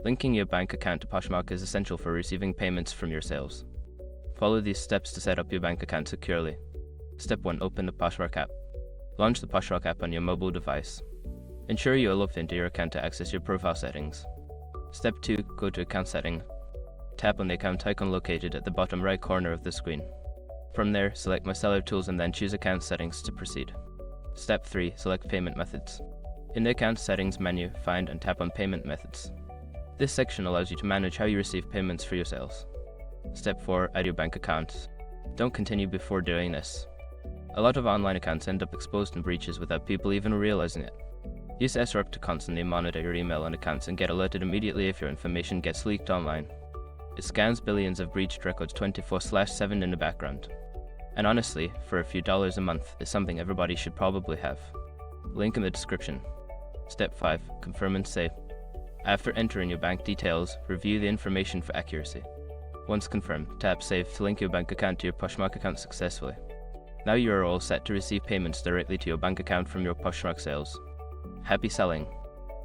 Linking your bank account to Poshmark is essential for receiving payments from your sales. Follow these steps to set up your bank account securely. Step 1. Open the Poshmark app. Launch the Poshmark app on your mobile device. Ensure you are logged into your account to access your profile settings. Step 2. Go to Account Setting. Tap on the account icon located at the bottom right corner of the screen. From there, select My Seller Tools and then choose Account Settings to proceed. Step 3. Select Payment Methods. In the Account Settings menu, find and tap on Payment Methods. This section allows you to manage how you receive payments for your sales. Step 4. Add your bank account. Don't continue before doing this. A lot of online accounts end up exposed in breaches without people even realizing it. Use SRUP to constantly monitor your email and accounts and get alerted immediately if your information gets leaked online. It scans billions of breached records 24/7 in the background. And honestly, for a few dollars a month, is something everybody should probably have. Link in the description. Step 5. Confirm and save. After entering your bank details, review the information for accuracy. Once confirmed, tap Save to link your bank account to your Poshmark account successfully. Now you are all set to receive payments directly to your bank account from your Poshmark sales. Happy selling!